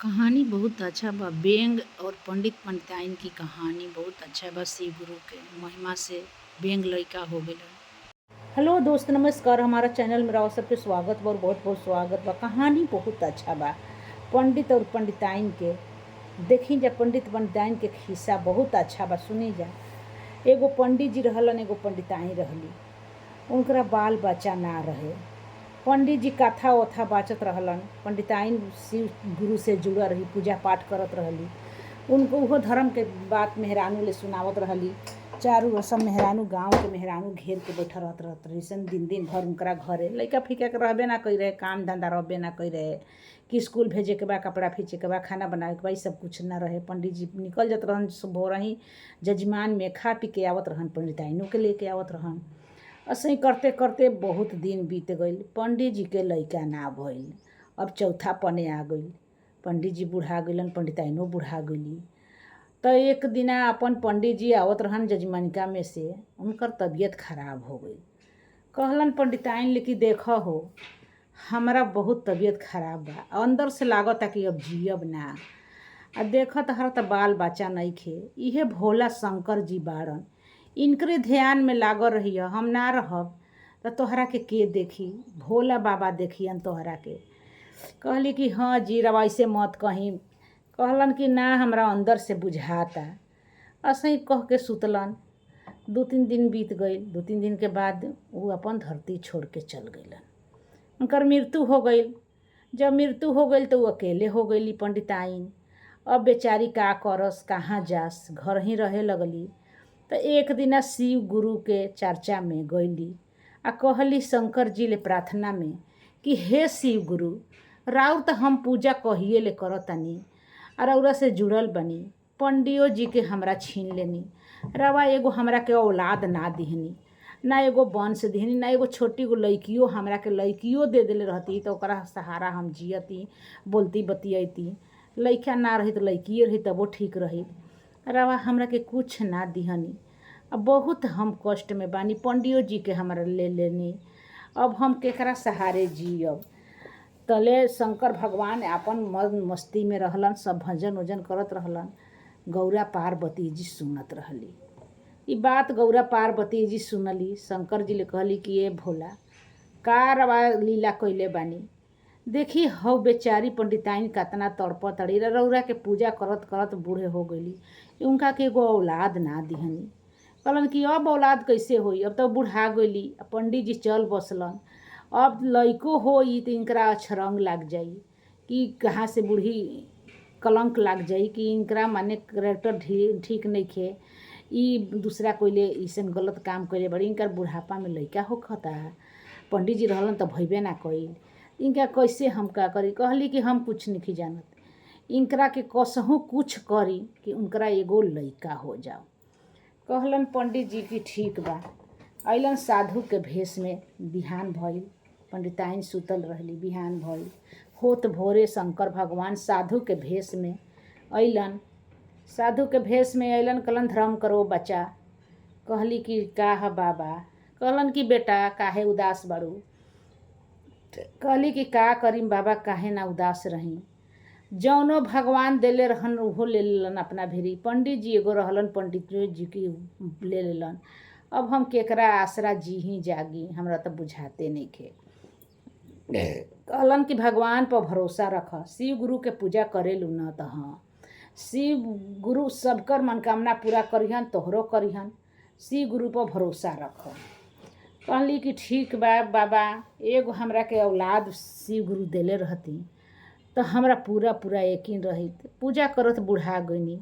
कहानी बहुत अच्छा बा। बेंग और पंडित पंडिताइन की कहानी बहुत अच्छा बा। शिव गुरु के महिमा से बेंग लइका हो गइलन। हेलो दोस्त, नमस्कार। हमारा चैनल में रहो सबके स्वागत बा और बहुत बहुत स्वागत बा। कहानी बहुत अच्छा बा पंडित और पंडिताइन के। देखी जा पंडित पंडिताइन के खिस्सा बहुत अच्छा बा, सुनी जा। एगो पंडित जी रहलन, एगो पंडिताइन रहली। उनकरा बाल बच्चा ना रहे। पंडित जी कथा वथा बाचत रहलन, पंडिताइन शिव गुरु से जुड़ल रही, पूजा पाठ करत रहली। उनको उहो धर्म के बात मेहरानू ले सुनावत रहली। चारू ओर सब मेहरानू, गांव के मेहरानू घेर के बैठल रहत रही सन दिन दिन भर उनकरा घरे। लइका फिका के रहबे ना कई रहे, काम धंधा रहबे ना कई रहे कि स्कूल भेजे के बा, कपड़ा फीचे के बा, खाना बनावे के बा, ई सब कुछ ना रहे। पंडित जी निकल जात रहन भोरही जजमान में, खा पी के आवत रहन, पंडिताइनों के लेके आवत रहन। असही करते करते बहुत दिन बीत गईल। पंडित जी के लइका ना भइल। अब चौथा पने आ गईल। पंडित जी बूढ़ा गइलन, पंडिताइनो बूढ़ा गइली। त एक दिना अपन पंडित जी आवत रहन जजमानिका में से, उनकर तबीयत खराब हो गई। कहलन पंडिताइन ले कि देख हो, हमरा बहुत तबीयत खराब बा, अंदर से लागता कि अब जियब ना। आ देख तहरा त बाल बच्चा नइखे, इहे भोला शंकर जी बाड़न, इनकरे ध्यान में लागल रहिय। हम ना रहब त तोहरा के देखी, भोला बाबा देखियन तोहरा के। कहली कि हाँ जी, रवा ऐसे मत कहीं। कहलन कि ना, हमरा अंदर से बुझाता। असही कह के सुतलन। 2-3 दिन बीत गईल। 2-3 दिन के बाद उ अपन धरती छोड़ के चल गइलन। उनकर मृत्यु हो गईल। जब मृत्यु हो गईल तो उ अकेले हो गईली पंडिताइन। अब बेचारी का करस, कहाँ जास, घर ही रहे लगली। त एक दिना शिव गुरु के चर्चा में गईली आ कहली शंकर जी ले प्रार्थना में कि हे शिव गुरु, राउर त हम पूजा कहिए ले करतानी आ रउरा से जुड़ल बनी। पंडियो जी के हमरा छीन लेनी। रवा एगो हमरा के औलाद ना दिहनी, ना एगो वंश दिहनी, ना एगो छोटी गो लइकियो हमरा के लइकियो दे देले रहती त ओकरा सहारा हम जियती, बोलती बतियती। लइका ना रही त लइकिए रही तबो ठीक रही। रवा हमरा के कुछ ना दिहनी। अब बहुत हम कष्ट में बानी। पंडियो जी के हमरा ले लेनी। अब हम केकरा सहारे जियब। तले शंकर भगवान अपन मन मस्ती में रहलन, सब भजन वजन करत रहलन। गौरा पार्वती जी सुनत रहली। ई बात गौरा पार्वती जी सुनली। शंकर जी ले कहली कि ए भोला, का रवा लीला कइले बानी। देखी हौ बेचारी पंडिताइन कतना तड़पतड़ी, रउरा के पूजा करत करत बूढ़े हो गईली, उनका के एगो औलाद ना दिहनी। कहलन कि अब औलाद कैसे होई, अब तो बूढ़ा गईली। पंडित जी चल बसलन। अब लइको होई त इनकरा अछरंग लाग जाई कि कहाँ से बूढ़ी कलंक लाग जाई कि इनकरा माने कैरेक्टर ठीक नइखे, ई दूसरा कोइले अइसन गलत काम कइले बाड़ी, इनकर बुढ़ापा में लइका होखता। पंडित जी रहलन त भइबे ना कइल। इनका कैसे हम का करी। कहली कि हम कुछ नहीं जानत, इनकरा के कसहू कुछ करी कि उनकरा एगो लइका हो जाओ। कहलन पंडित जी कि ठीक बा। अइलन साधु के भेष में। बिहान भइल, पंडिताइन सुतल रहली। बिहान भइल, होत भोरे शंकर भगवान साधु के भेष में अइलन। साधु के भेष में अइलन। कहलन धर्म करो बच्चा। कहली कि का ह बाबा। कहलन कि बेटा काहे उदास बाड़ू। कहली कि का करीम बाबा, काहे ना उदास रही। जौनो भगवान देले रहन उहो ले लेलन अपना भेरी। पंडित जी एगो रहलन, पंडित जी की ले लेलन। अब हम केकरा आसरा जी ही जागी, हमरा त बुझाते नइखे। कहलन कि भगवान पर भरोसा रख, शिव गुरु के पूजा करेलू न त हाँ, शिव गुरु सबकर मनोकामना पूरा करिहन, तोहरो करिहन। शिव गुरु पर भरोसा रख। कहली कि ठीक बा बाबा, एगो हमरा के औलाद शिव गुरु देले रहती तो हमरा पूरा पूरा यकीन रहित। पूजा करत बूढ़ा गईनी।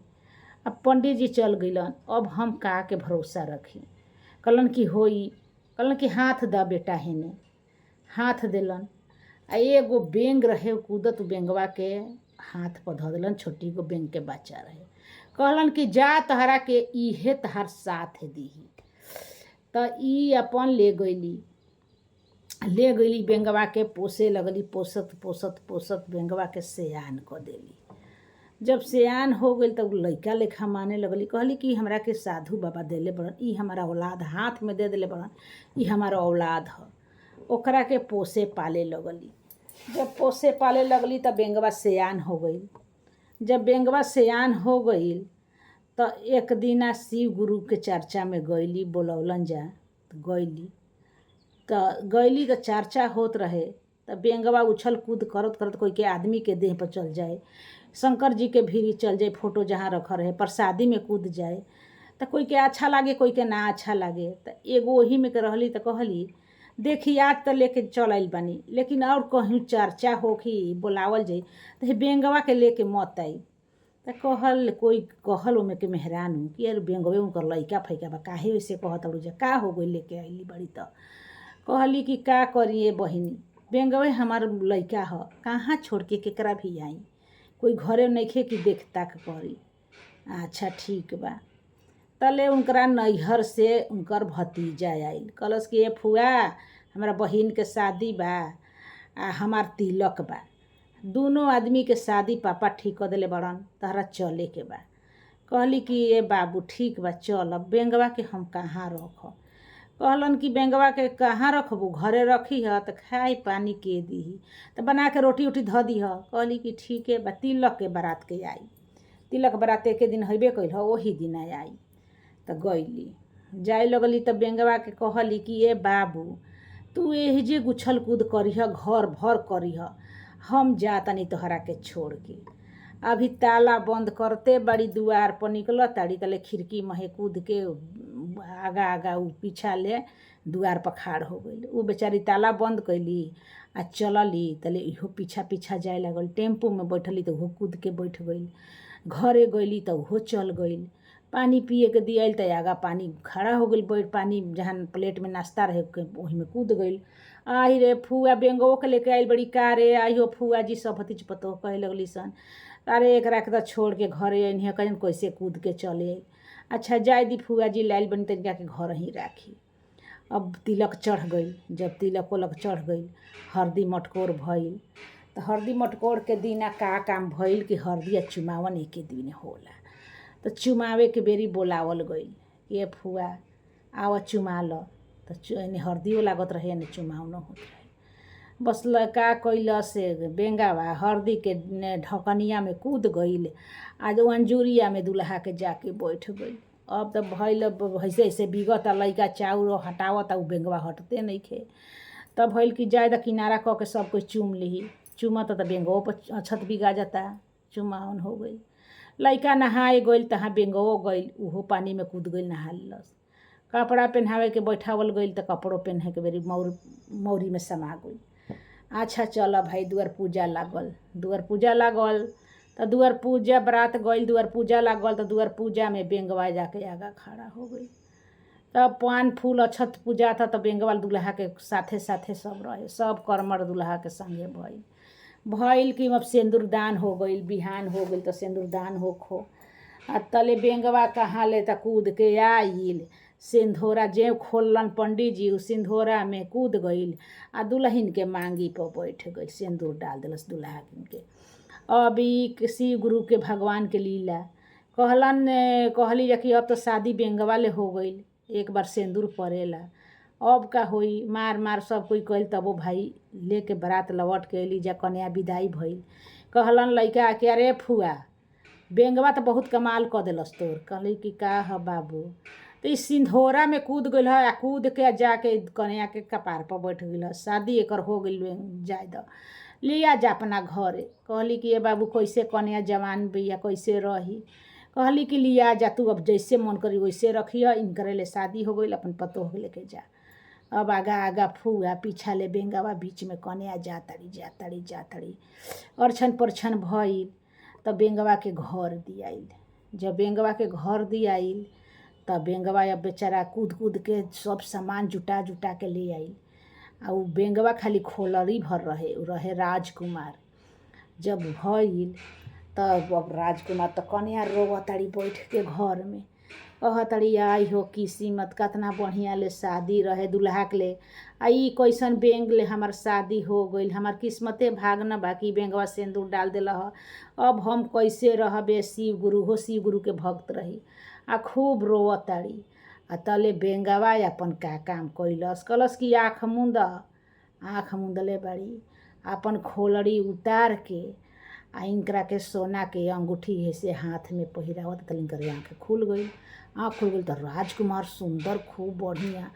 अब पंडित जी चल गइलन, अब हम का के भरोसा रखी। कहलन कि होई। कहलन कि हाथ द बेटा हेने। हाथ देलन आ एगो बेंग रहे, कूदत बेंगवा के हाथ पर धऽ देलन। छोटी गो बेंग के बच्चा रहे। कहलन कि जा, तहरा के इहे तहार साथ दीही। त ई अपन ले गईली बेंगवा के पोसे लगली। पोसत पोसत पोसत बेंगवा के सयान क देली। जब सयान हो गईल तब लइका लेखा माने लगली। कहली कि हमरा के साधु बाबा देले बड़न, ई हमारा औलाद हाथ में दे देले बड़न, ई हमारा औलाद ह। ओकरा के पोसे पाले लगली। जब पोसे पाले लगली तब बेंगवा सयान हो गई। जब बेंगवा सयान हो गईल तो एक दिना शिव गुरु के चर्चा में गईली, बोलौलन जा तो गईली तो चर्चा होत रहे। तो बेंगवा उछल कूद करत करत कोई के आदमी के देह पर चल जाए, शंकर जी के भीरी चल जाए, फोटो जहाँ रखा रहे प्रसादी में कूद जाए। तो कोई के अच्छा लागे कोई के ना अच्छा लागे। तो एगो वही में के रहली तो कहली देखी आज तो लेके चल आइल बानी, लेकिन और कहीं चर्चा होखी बोलावल जाई तो हे बेंगवा के लेके मत आई। तो कोई कहल ओमे के मेहरान हूँ कि यार बेंगवे उनकर लइका फैका बा, काहे वैसे कहत अड़ू जा, का हो गई लेके आइली बड़ी। तो कहली कि का करिए बहिनी, बेंगवे हमार लइका ह, कहाँ छोड़ के केकरा भी आई, कोई घरे नइखे कि देख ताक करी। अच्छा ठीक बा। तले उनकरा नैहर से उनकर भतीजा आइल, कहलस कि ए फुआ हमारा बहिन के शादी बा आ हमार तिलक बा, दोनों आदमी के शादी पापा ठीक कर देले बड़न, तहरा चले के बा। कहली कि ए बाबू ठीक बा चल, अब बेंगवा के हम कहाँ रखब। कहलन कि बेंगवा के कहाँ रखबू, घरे रखी ह तो खाई पानी के दीही, तो बना के रोटी उटी धऽ दीह। कहली कि ठीक है बा, तिलक के बारात के आई, तिलक बारात एके दिन हेबे कैल ह, वही दिन आई। तो गईली जाए लगली तो बेंगवा के कहली कि ए बाबू तू एहिजे गुछल कूद करीह, घर भर करीह, हम जा तनी तोहरा के छोड़ के। अभी ताला बंद करते बड़ी दुआर पर निकल ताड़ी तले खिड़की महे कूद के आगा आगा उ पीछा ले दुआर पर खाड़ हो गई। उ बेचारी ताला बंद कैली आ चलली तले इहो पीछा पीछा जाए लगल। टेम्पू में बैठली तो उहो कूद के बैठ गई, घरे गईली तो उहो चल गई। पानी पिए के दियाइल तो आगा पानी खड़ा हो गई, बैठ पानी जहाँ प्लेट में नाश्ता रहे वही में कूद गई। आई रे फुआ बेंगो के लेके आइल बड़ी का रे, आई हो फुआ जी सब भतीज पतो कहे लगली सन, अरे एक रख तो छोड़ के घरे अनिहे कहन कैसे कूद के चले। अच्छा जाए दी फुआ जी लाइल बनी तनिका के घर ही राखी। अब तिलक चढ़ गई, जब तिलक उलक चढ़ गई हरदी मटकोर भइल। तो हरदी मटकोर के दिना का काम भइल कि हरदी आ चुमावन एके दिन होला। तो चुमावे के बेरी बोलावल गई, ये फुआ आवा चुमा ल। तो एने हरदियो लागत रहे एने चुमावनो होत रहे। बस लड़का कैल से बेंगावा हरदी के ढकनिया में कूद गईल, आज अंजुरिया में दुल्हा के जाके बैठ गई। अब तो भइल ऐसे ऐसे बिगत लइका चाउर हटावत उ बेंगवा हटते नइखे। तब भइल कि जाए द किनारा क के सब कोई चूम लिही, चुमत तो बेंगवो पर अछत बिगा जाता, चुमावन हो गई। लइका नहाए गईल तहाँ बेंगवो गईल, उहो पानी में कूद गईल नहा लेलस। कपड़ा पहनावे के बैठावल गईल तो कपड़ों पहने के बेरी मौरी में समा गई। अच्छा चल भाई दुआर पूजा लागल, दुआर पूजा लागल तो दुआर पूजा बरात गईल, दुआर पूजा लागल तो दुआर पूजा में बेंगवा जाके आगा खड़ा हो गई। तब पान फूल अछत पूजा था तो बेंगवा दुल्हा के साथे साथे सब रहे, सब कर्मर दुल्हा के संगे भइल कि अब सिंदूरदान हो गई, बिहान हो गई तो सिंदूरदान होखो। आ तले बेंगवा कहाँ ले त कूद के आइल, सिंधोरा जे खोलन पंडित जी उ सिंधोरा में कूद गईल आ दुल्हन के मांगी पर बैठ गई, सिंदूर डाल दिलस दुल्हा के। अभी शिव गुरु के भगवान के लीला कहली जा कि अब तो शादी बेंगवा ले हो गई, एक बार सिंदूर पड़ेला, अब का होई। मार मार सब कोई कहल तबो भाई लेके बारात लौट के अली जा, कन्या विदाई भइल। कहलन लइका के अरे फुआ बेंगवा तो बहुत कमाल क देलस तोर। कहली कि का ह बाबू, तो इस सिंधोरा में कूद गईल है आ कूद के जाके कन्या के कपार पर बैठ गईल, शादी एकर हो गईल, जाए द लिया जा अपना घरे। कहली कि ये बाबू कैसे कन्या जवान बिया कैसे रही। कहली कि लिया जा तू, अब जैसे मन करी वैसे रखिए, इनकरे ले शादी हो गई, अपन पतोह लेके जा। अब आगा आगा फुआ पीछा ले बेंगवा बीच में कन्या जातड़ी अरछन परछन भइल। तब बेंगवा के घर दियाइल, जब बेंगवा के घर दियाइल तब बेंगवा अब बेचारा कूद कूद के सब सामान जुटा जुटा के ले आइल। आ उ बेंगवा खाली खोलरी भर रहे राजकुमार। जब भइल तब अब राजकुमार तो कन्या रोवताड़ी बैठ के घर में, कहतड़ी आई हो किस्मत कतना बढ़िया ले शादी रहे दुल्हा के ले, आई कैसन बेंग ले हमार शादी हो गई, हमार किस्मते भाग न बाकी बेंगवा सिंदूर डाल दिल ह, अब हम कैसे रहबे। शिव गुरु के भक्त रही आ खूब रोवताड़ी। आ तले बेंगवा अपन का काम कैलस, कहलस कि आँख मुंदले बाड़ी, अपन खोलड़ी उतार के आ इनकरा के सोना के अंगूठी है से हाथ में पहिरावत तो इनकर आँखें खुल गई। आँख खुल गई तो राजकुमार सुंदर खूब बढ़िया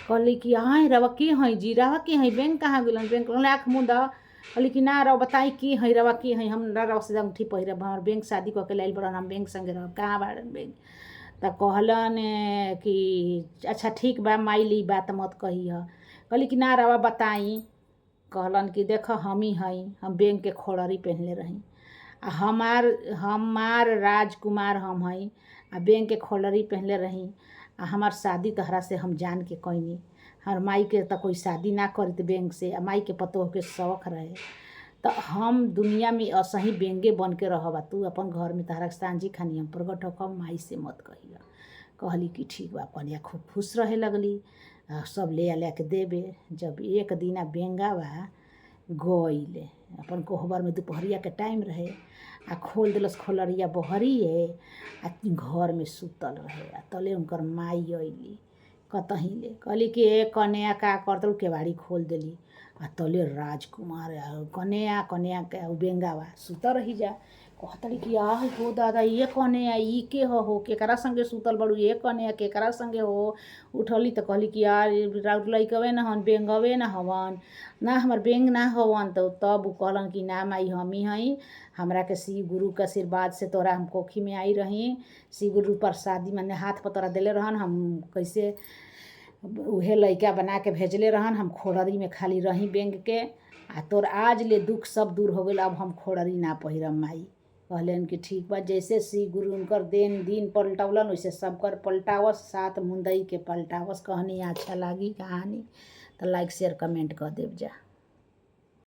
कहली कि हाँ रवा के हई जी, रवा के हई, बैंक कहाँ गेलन, बैंक आँख मुँह द। कहली कि ना रवा बताई की हई, रवा के हई, हम रवा से अंगूठी पहिरब, हमार बैंक शादी कऽ के लाइल बड़न, हम बैंक संगे रहब, कहाँ बाड़न बैंक। तो कहलन कि अच्छा ठीक बा माई ली बात मत कही है। कहली कि ना रवा बताई। कहलन कि देख हम ही हई, हम बैंक के खड़री पहनले रही, आ हमार राजकुमार हम हई, आ बैंक के खड़री पहनले रही, आ हमार शादी तहरा से हम जान के कैनी। हमार माई के तो कोई शादी ना करत बैंक से, आ माई के पतोह के शौक रहे, तो हम दुनिया में असही बेंगे बन के रहबा, तू अपन घर में तहरा सांझी खानी हम प्रगट होकब, माई से मत कहिया। कहली कि ठीक बा। कन्या खूब खुश रहे लगली, सब ले के देबे। जब एक दिना बेंगावा गइले अपन कोहबर में, दोपहरिया के टाइम रहे, आ खोल दिलस खोलरिया बहरिए, आ घर में सुतल रहे। आ तले उनकर माई अइली कतही ले, कहली कि ए कन्या का करतलू, केवाड़ी खोल देली। आ तले राजकुमार कन्या के बेंगावा सुतल रही जा। कहतली कि आह हो दादा, ये कन्या ई के हो, केकरा संगे सुतल बड़ू, ये कन्या केकरा संगे हो। उठली तो कहली कि यार लइकवे न हन, बेंगवे न हवन, ना हमार बेंग ना हवन। तो तब उ कहलन कि ना माई हम ही हई, हमरा के शिव गुरु के आशीर्वाद से तोरा हम कोखी में आई रही, शिव गुरु प्रसादी माने हाथ पर तोरा देले रहन, हम कैसे उहे लइका बना के भेजले रहन, हम खोड़री में खाली रही बेंग के, आ तोर आज ले दुख सब दूर हो गइल, अब हम खोड़री ना पहिरम माई। कहलन कि ठीक बा, जैसे शिव गुरु उनकर दिन पलटौलन वैसे सबकर पलटावस, सात मुंदई के पलटावस। कहानी अच्छा लागी कहानी तो लाइक शेयर कमेंट कर देव जा।